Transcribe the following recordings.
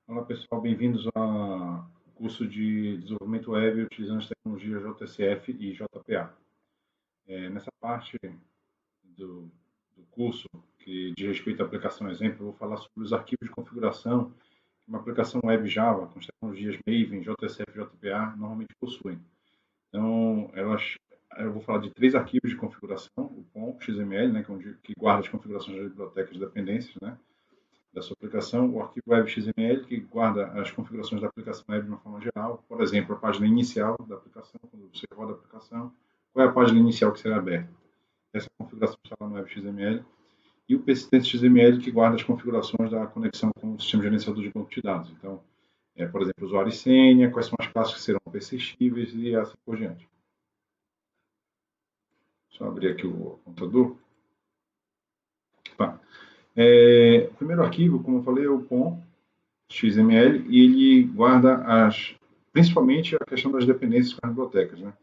Olá pessoal, bem-vindos ao curso de desenvolvimento web utilizando as tecnologias JSF e JPA. Nessa parte do, do curso, que diz respeito à aplicação exemplo, eu vou falar sobre os arquivos de configuração que uma aplicação web Java com as tecnologias Maven, JSF e JPA normalmente possuem. Então, eu vou falar de três arquivos de configuração: o POM, XML, né, que guarda as configurações das bibliotecas e dependências, né, da sua aplicação, o arquivo web XML, que guarda as configurações da aplicação web de uma forma geral, por exemplo, a página inicial da aplicação, quando você roda a aplicação, qual é a página inicial que será aberta. Essa configuração está lá no web XML. E o persistente XML, que guarda as configurações da conexão com o sistema gerenciador de banco de dados. Então, por exemplo, usuário e senha, quais são as classes que serão persistíveis e assim por diante. Só abrir aqui o computador. Tá. O primeiro arquivo, como eu falei, é o POM, XML, e ele guarda principalmente a questão das dependências com as bibliotecas, né?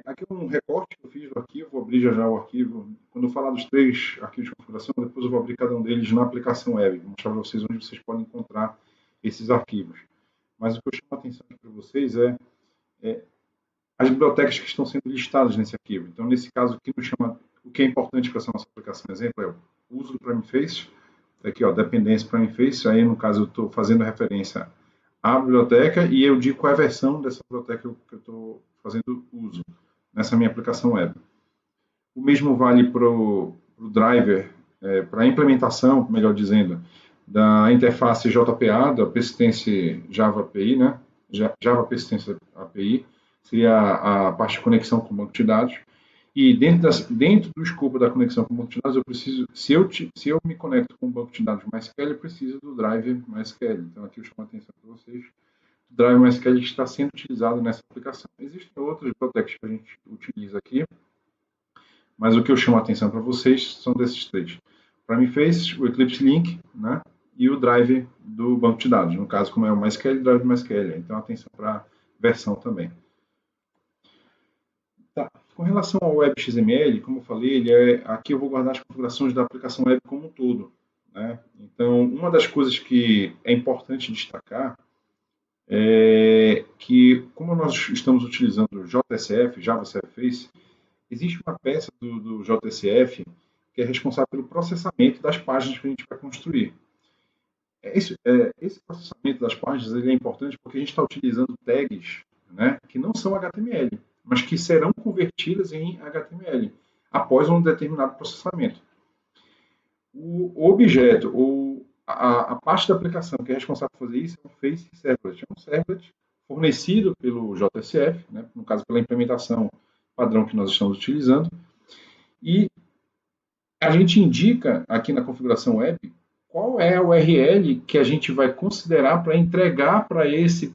Aqui é um recorte que eu fiz do arquivo, vou abrir já o arquivo. Quando eu falar dos três arquivos de configuração, depois eu vou abrir cada um deles na aplicação web, vou mostrar para vocês onde vocês podem encontrar esses arquivos. Mas o que eu chamo a atenção aqui para vocês é as bibliotecas que estão sendo listadas nesse arquivo. Então, nesse caso aqui, o que é importante para essa nossa aplicação, exemplo, é o uso do Primeface, aqui, ó, dependência Primeface, aí no caso eu estou fazendo referência à biblioteca e eu digo qual é a versão dessa biblioteca que eu estou fazendo uso nessa minha aplicação web. O mesmo vale para o driver, para a implementação, melhor dizendo, da interface JPA, da Persistence Java API, né? Java Persistence API, seria a parte de conexão com o banco de dados. E dentro do escopo da conexão com o banco de dados, eu preciso, se eu me conecto com o banco de dados MySQL, eu preciso do driver MySQL. Então, aqui eu chamo a atenção para vocês. O driver MySQL está sendo utilizado nessa aplicação. Existem outras bibliotecas que a gente utiliza aqui, mas o que eu chamo a atenção para vocês são desses três. O Primeface, o Eclipse Link, né, e o driver do banco de dados. No caso, como é o MySQL, o driver MySQL. Então, atenção para a versão também. Tá. Com relação ao Web XML, como eu falei, aqui eu vou guardar as configurações da aplicação web como um todo, né? Então, uma das coisas que é importante destacar é que, como nós estamos utilizando o JSF, Java Surface, existe uma peça do JSF que é responsável pelo processamento das páginas que a gente vai construir. Esse processamento das páginas ele é importante porque a gente está utilizando tags, né, que não são HTML, mas que serão convertidas em HTML após um determinado processamento. O objeto ou a parte da aplicação que é responsável por fazer isso é um Face Servlet. É um servlet fornecido pelo JSF, né, no caso pela implementação padrão que nós estamos utilizando, e a gente indica aqui na configuração web qual é a URL que a gente vai considerar para entregar para esse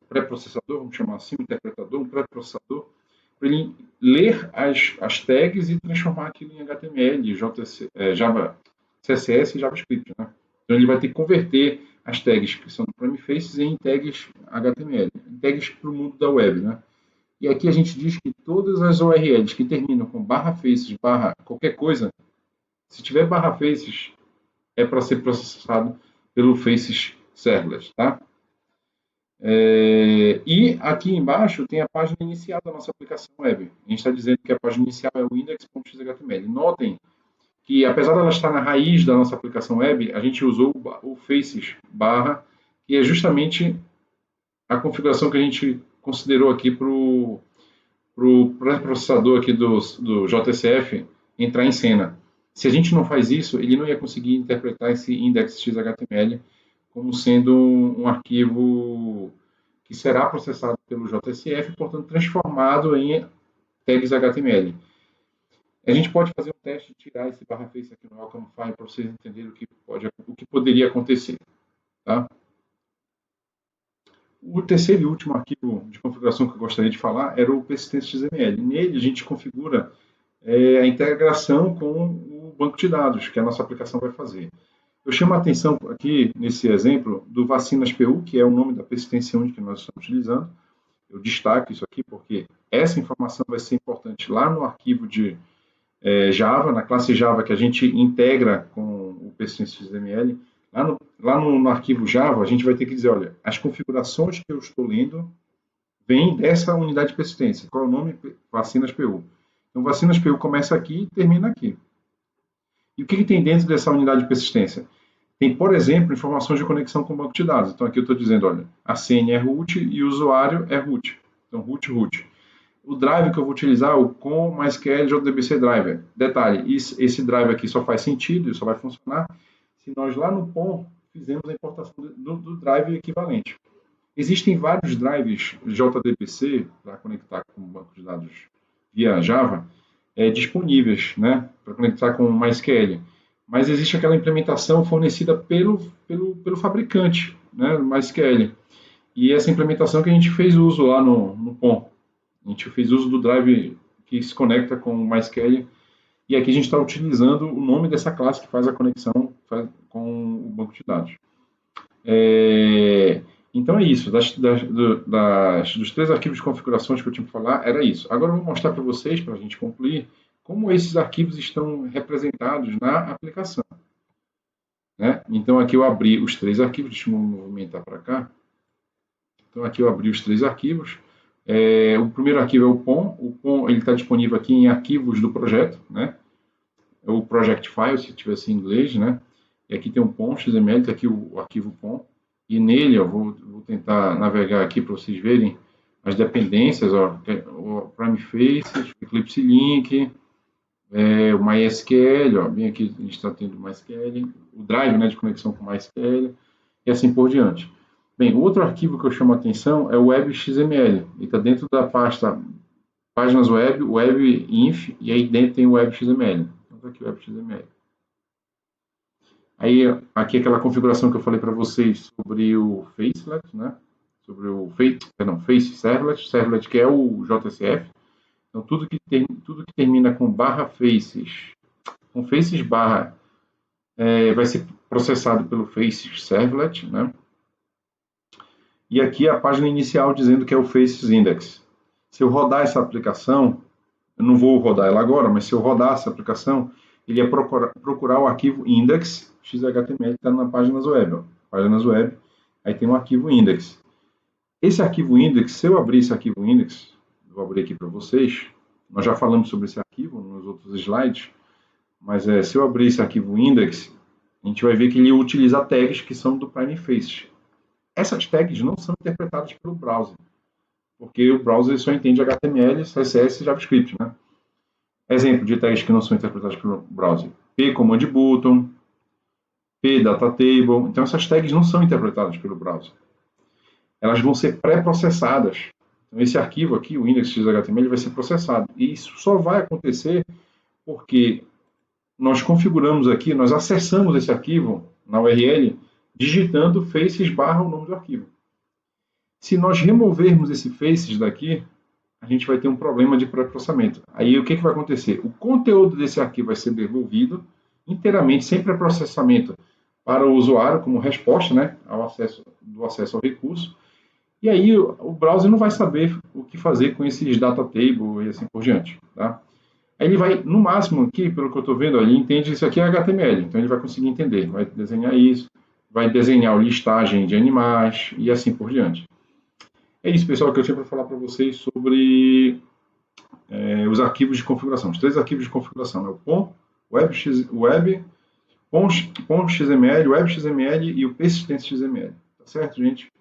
pré-processador, vamos chamar assim, um interpretador, um pré-processador, para ele ler as tags e transformar aquilo em HTML, Java, CSS e JavaScript. Né? Então, ele vai ter que converter as tags que são do Primefaces em tags HTML, em tags para o mundo da web. Né? E aqui a gente diz que todas as URLs que terminam com /faces, qualquer coisa, se tiver /faces, é para ser processado pelo Faces Serverless, tá? E aqui embaixo tem a página inicial da nossa aplicação web. A gente está dizendo que a página inicial é o index.xhtml. Notem que, apesar de ela estar na raiz da nossa aplicação web, a gente usou o Faces barra, que é justamente a configuração que a gente considerou aqui para o pré-processador aqui do JSF entrar em cena. Se a gente não faz isso, ele não ia conseguir interpretar esse index.xhtml como sendo um arquivo que será processado pelo JSF, portanto, transformado em tags HTML. A gente pode fazer um teste de tirar esse /face aqui no Welcome File para vocês entenderem o que poderia acontecer. Tá? O terceiro e último arquivo de configuração que eu gostaria de falar era o persistence.xml. Nele, a gente configura a integração com o banco de dados que a nossa aplicação vai fazer. Eu chamo a atenção aqui, nesse exemplo, do Vacinas.pu, que é o nome da persistência única que nós estamos utilizando. Eu destaco isso aqui porque essa informação vai ser importante lá no arquivo de Java, na classe Java que a gente integra com o persistence.xml. Lá no arquivo Java, a gente vai ter que dizer, olha, as configurações que eu estou lendo vêm dessa unidade de persistência. Qual é o nome? Vacinas PU. Então, vacinas PU começa aqui e termina aqui. E o que tem dentro dessa unidade de persistência? Tem, por exemplo, informações de conexão com o banco de dados. Então, aqui eu estou dizendo, olha, a senha é root e o usuário é root. Então, root. O drive que eu vou utilizar é o com MySQL JDBC Driver. Detalhe, esse drive aqui só faz sentido e só vai funcionar se nós lá no POM fizermos a importação do drive equivalente. Existem vários drives JDBC para conectar com o banco de dados via Java disponíveis, né, para conectar com o MySQL. Mas existe aquela implementação fornecida pelo fabricante, né, MySQL. E essa implementação que a gente fez uso lá no POM. A gente fez uso do drive que se conecta com o MySQL. E aqui a gente está utilizando o nome dessa classe que faz a conexão com o banco de dados. Então é isso. Dos 3 arquivos de configurações que eu tinha que falar, era isso. Agora eu vou mostrar para vocês, para a gente concluir, como esses arquivos estão representados na aplicação. Né? Então aqui eu abri os 3 arquivos. Deixa eu movimentar para cá. Então aqui eu abri os 3 arquivos. O primeiro arquivo é o POM. O POM está disponível aqui em arquivos do projeto, né? O project file, se tivesse em inglês, né? E aqui tem um POM XML, está aqui o arquivo POM. E nele, eu vou tentar navegar aqui para vocês verem as dependências, ó, o Primefaces, Eclipse Link, o MySQL, ó, bem aqui a gente está tendo o MySQL, o drive, né, de conexão com o MySQL, e assim por diante. Bem, o outro arquivo que eu chamo a atenção é o WebXML. Ele está dentro da pasta páginas web, webinf, e aí dentro tem o WebXML. Então, está aqui o WebXML. Aí, aqui aquela configuração que eu falei para vocês sobre o Facelet, né? Sobre o Face Servlet, que é o JSF. Então, tudo que termina com /faces, com faces barra, vai ser processado pelo Faces Servlet, né? E aqui a página inicial dizendo que é o Faces Index. Se eu rodar essa aplicação, eu não vou rodar ela agora, mas se eu rodar essa aplicação, ele ia procurar o arquivo index .xhtml que está na páginas web. Ó. Páginas web, aí tem um arquivo index. Esse arquivo index, se eu abrir esse arquivo index, vou abrir aqui para vocês, nós já falamos sobre esse arquivo nos outros slides, mas se eu abrir esse arquivo index, a gente vai ver que ele utiliza tags que são do Primeface. Essas tags não são interpretadas pelo browser, porque o browser só entende HTML, CSS e JavaScript, né? Exemplo de tags que não são interpretadas pelo browser. P-Command Button, P-Data Table. Então, essas tags não são interpretadas pelo browser. Elas vão ser pré-processadas. Então, esse arquivo aqui, o index.xhtml, vai ser processado. E isso só vai acontecer porque nós configuramos aqui, nós acessamos esse arquivo na URL, digitando faces barra o nome do arquivo. Se nós removermos esse faces daqui, a gente vai ter um problema de pré-processamento. Aí o que vai acontecer? O conteúdo desse arquivo vai ser devolvido inteiramente, sem pré-processamento, para o usuário, como resposta, né, do acesso ao recurso. E aí o browser não vai saber o que fazer com esses data table e assim por diante. Tá? Aí ele vai, no máximo aqui, pelo que eu estou vendo, ele entende isso aqui é HTML, então ele vai conseguir entender, vai desenhar isso, vai desenhar a listagem de animais e assim por diante. É isso, pessoal, que eu tinha para falar para vocês sobre os arquivos de configuração. Os 3 arquivos de configuração, né? O POM, POM XML, WebXML e o Persistence XML. Tá certo, gente?